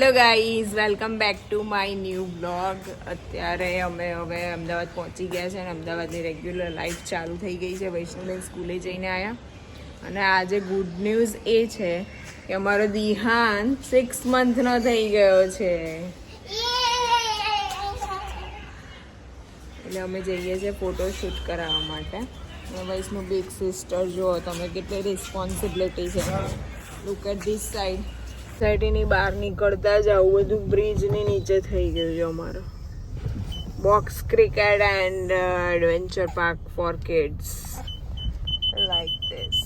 Hello guys, welcome back to my new blog. અત્યારે અમે હવે અમદાવાદ પહોંચી ગયા છે અને અમદાવાદની રેગ્યુલર લાઈફ ચાલુ થઈ ગઈ છે. વૈષ્ણવબેન સ્કૂલે જઈને આવ્યા અને આજે ગુડ ન્યૂઝ એ છે કે અમારો દિહાન 6 મંથનો થઈ ગયો છે. એટલે અમે જઈએ છીએ ફોટોશૂટ કરાવવા માટે. વૈષ્ણવ બિગ સિસ્ટર જુઓ તમે કેટલી રિસ્પોન્સિબિલિટી છે. Look at this side. સોસાયટીની બહાર નીકળતા જ આવું બધું બ્રિજની નીચે થઈ ગયું છે અમારો. Box cricket and adventure park four kids like this.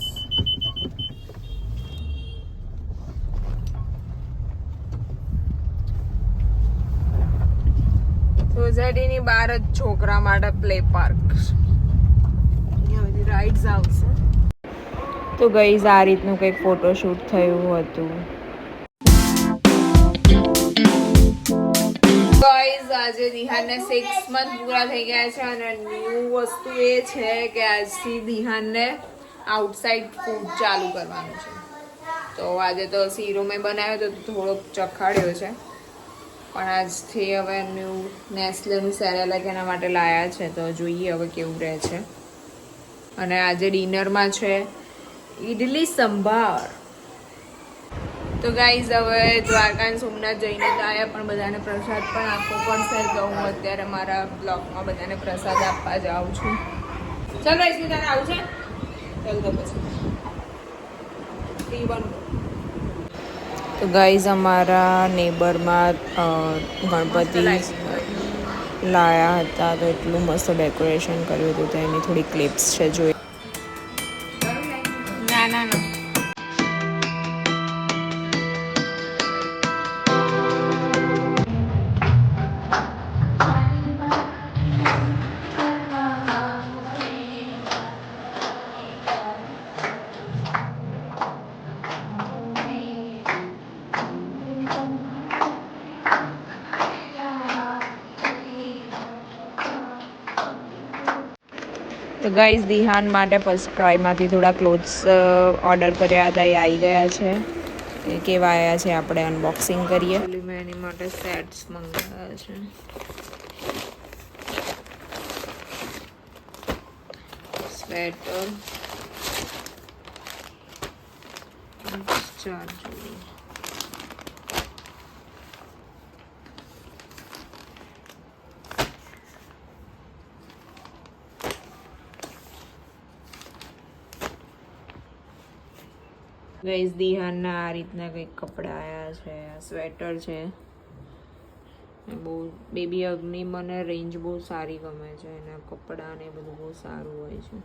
સોસાયટીની બહાર જ છોકરા માટે પ્લે પાર્ક. અહીંયા બધી રાઇડ્સ આવશે. તો ગઈઝ આ રીતનું કંઈક ફોટોશૂટ થયું હતું. ગાઈઝ આજે દિહાનને 6 મંથ પૂરા થઈ ગયા છે અને ન્યૂ વસ્તુ એ છે કે આજથી દિહાનને આઉટસાઇડ ફૂડ ચાલુ કરવાનું છે. તો આજે તો શીરો મેં બનાવ્યો તો થોડોક ચખાડ્યો છે, પણ આજથી હવે ન્યૂ નેસ્લેનું સેરેલેક એના માટે લાયા છે. તો જોઈએ હવે કેવું રહે છે. અને આજે ડિનરમાં છે ઈડલી સંભાર. તો ગાઈઝ હવે દ્વારકા અને સોમનાથ જઈને તો આવ્યા, પણ બધાને પ્રસાદ પણ આપવો પડશે. તો હું અત્યારે મારા બ્લોગમાં બધાને પ્રસાદ આપવા જાઉં છું. ચાલ ગાઈઝ, તારે આવું છે? ચાલ તો પછી તો ગાઈઝ અમારા નેબરમાં ગણપતિ લાયા હતા, તો એટલું મસ્ત ડેકોરેશન કર્યું હતું. તો એની થોડી ક્લિપ્સ છે, જોઈ. ના ના ના તો ગાઈઝ દિહાન માટે ફર્સ્ટ ક્રાયમાંથી થોડા ક્લોથ્સ ઓર્ડર કર્યા હતા, એ આવી ગયા છે. એ કેવા આવ્યા છે આપણે અનબોક્સિંગ કરીએ. મેં એની માટે સેટ્સ મંગાવ્યા છે. સ્વેટર, 4 જોડી. ગાઈઝ દિહાનના આ રીતના કંઈક કપડાં આવ્યા છે. સ્વેટર છે. બહુ બેબી અગ્નિ મને રેન્જ બહુ સારી ગમે છે. એના કપડાં ને બધું બહુ સારું હોય છે.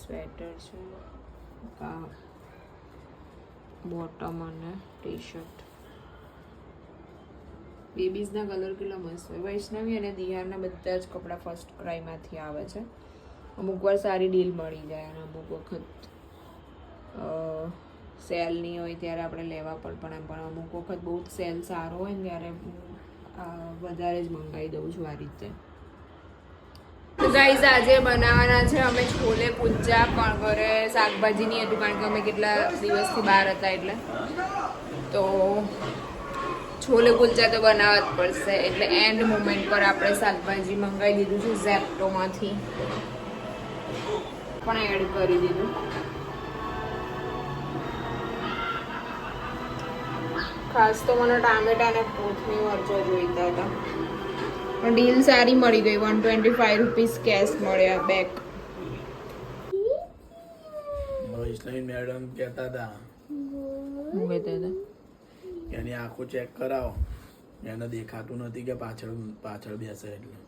સ્વેટર છે, બોટમ અને ટી શર્ટ. બેબીઝના કલર કેટલા મસ્ત હોય. વૈષ્ણવી અને દિહારના બધા જ કપડાં ફર્સ્ટ ક્રાયમાંથી આવે છે. અમુક વાર સારી ડીલ મળી જાય અને અમુક વખત સેલ નહીં હોય ત્યારે આપણે લેવા પણ અમુક વખત બહુ સેલ સારો હોય ને ત્યારે વધારે જ મંગાવી દઉં છું આ રીતે. તો ગાઈઝ આજે બનાવવાના છે અમે છોલે કુલચા, પણ ઘરે શાકભાજી નહીં હતું કારણ કે અમે કેટલા દિવસથી બહાર હતા એટલે. તો છોલે કુલચા તો બનાવવા જ પડશે, એટલે એન્ડ મોમેન્ટ પર આપણે શાકભાજી મંગાવી દીધું છે ઝેપ્ટોમાંથી, પણ એડ કરી દીધું. ખાસ તો મને ટામેટા અને કોથમીર મરચાં જોઈતા હતા, પણ ડીલ સારી મળી ગઈ. 125 રૂપીસ કેશ મળ્યા બેક. વૈષ્ણવી મેડમ કહેતા હતા, હું કહેતા હતા એની આંખો ચેક કરાવો, એને દેખાતું નથી કે પાછળ બેસે એટલે.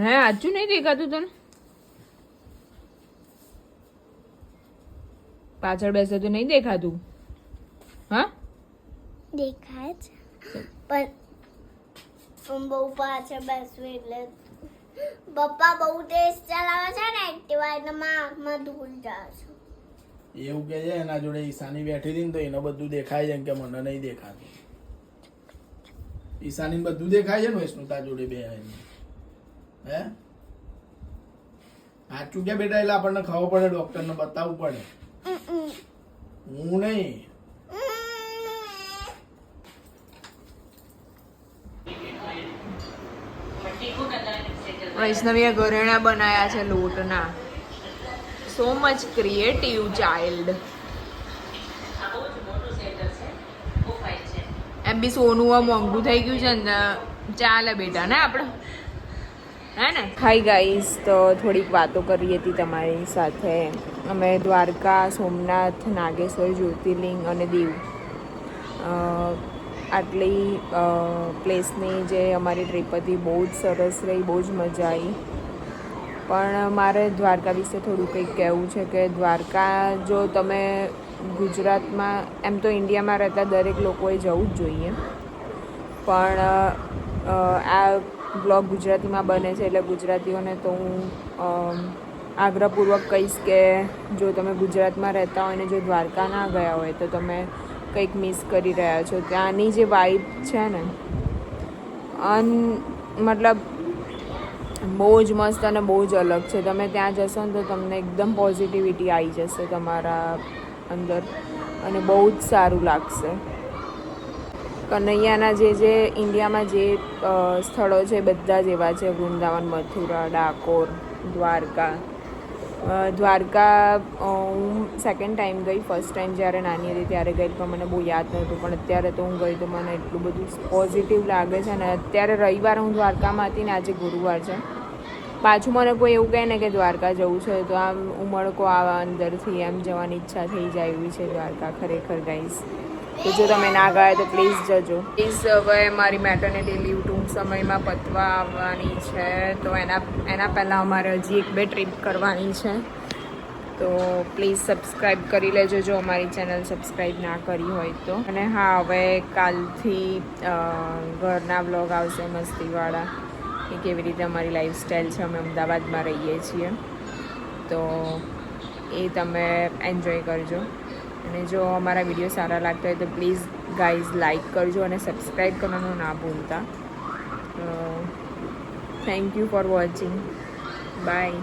હે સાચું નહીં દેખાતું તને? પાછળ બેસે તો નહીં દેખાતું? હા દેખાય છે, પણ બહુ પાછળ બેસવું એટલે પપ્પા બહુ તેજ ચલાવે છે ને એક્ટિવા, એટલે મારા આંખમાં ધૂળ જાય છે. એવું કે છે એના જોડે ઈશાની બેઠી હતી ને, તો એને બધું દેખાય છે કે મને નહીં દેખાતું. ઈશાની બધું દેખાય છે ને વૈષ્ણુતા જોડે બે. હે સાચું કે બેટા? એટલે આપણને ખબર પડે, ડોક્ટરને બતાવવું પડે. હું નહીં વૈષ્ણવીએ ઘરેણા બનાવ્યા છે લોટના. So much creative child. એમ બી સોનું આ મોંઘું થઈ ગયું છે ને, ચાલે બેટા ને આપણે, હે ને. હાય ગાઈસ, તો થોડીક વાતો કરી હતી તમારી સાથે. અમે દ્વારકા, સોમનાથ, નાગેશ્વર, જ્યોતિર્લિંગ અને દીવ આટલી પ્લેસની જે અમારી ટ્રીપ હતી બહુ જ સરસ રહી, બહુ જ મજા આવી. પણ મારે દ્વારકા વિશે થોડું કંઈક કહેવું છે કે દ્વારકા જો તમે ગુજરાતમાં, એમ તો ઇન્ડિયામાં રહેતા દરેક લોકોએ જવું જ જોઈએ, પણ આ બ્લોગ ગુજરાતીમાં બને છે એટલે ગુજરાતીઓને તો હું આગ્રહપૂર્વક કહીશ કે જો તમે ગુજરાતમાં રહેતા હોય ને જો દ્વારકા ના ગયા હોય તો તમે કંઈક મિસ કરી રહ્યા છો. ત્યાંની જે વાઇબ છે ને મતલબ બહુ જ મસ્ત અને બહુ જ અલગ છે. તમે ત્યાં જશો ને તો તમને એકદમ પોઝિટિવિટી આવી જશે તમારા અંદર અને બહુ જ સારું લાગશે. કનૈયાના જે ઇન્ડિયામાં જે સ્થળો છે બધા જ એવા છે. વૃંદાવન, મથુરા, ડાકોર, દ્વારકા. દ્વારકા હું સેકન્ડ ટાઈમ ગઈ. ફર્સ્ટ ટાઈમ જ્યારે નાની હતી ત્યારે ગઈ તો મને બહુ યાદ નહોતું, પણ અત્યારે તો હું ગઈ તો મને એટલું બધું પોઝિટિવ લાગે છે ને. અત્યારે રવિવારે હું દ્વારકામાં હતી ને આજે ગુરુવાર છે. પાછું મને કોઈ એવું કહે ને કે દ્વારકા જવું છે તો આમ ઉમળકો આવા અંદરથી, એમ જવાની ઈચ્છા થઈ જાય એવી છે દ્વારકા ખરેખર ગાઈસ. તો જો તમે ના ગયા તો પ્લીઝ જજો. પ્લીઝ હવે મારી મેટર્નિટી લીવ ટૂંક સમયમાં પતવા આવવાની છે, તો એના પહેલાં અમારે હજી 1-2 ટ્રીપ કરવાની છે. તો પ્લીઝ સબસ્ક્રાઈબ કરી લેજો જો અમારી ચેનલ સબસ્ક્રાઈબ ના કરી હોય તો. અને હા, હવે કાલથી ઘરના બ્લોગ આવશે મસ્તીવાળા, કે કેવી રીતે અમારી લાઈફસ્ટાઈલ છે. અમે અમદાવાદમાં રહીએ છીએ તો એ તમે એન્જોય કરજો. અને જો અમારા વિડીયો સારા લાગતા હોય તો પ્લીઝ ગાઈઝ લાઈક કરજો અને સબસ્ક્રાઈબ કરવાનું ના ભૂલતા. Thank you for watching. By.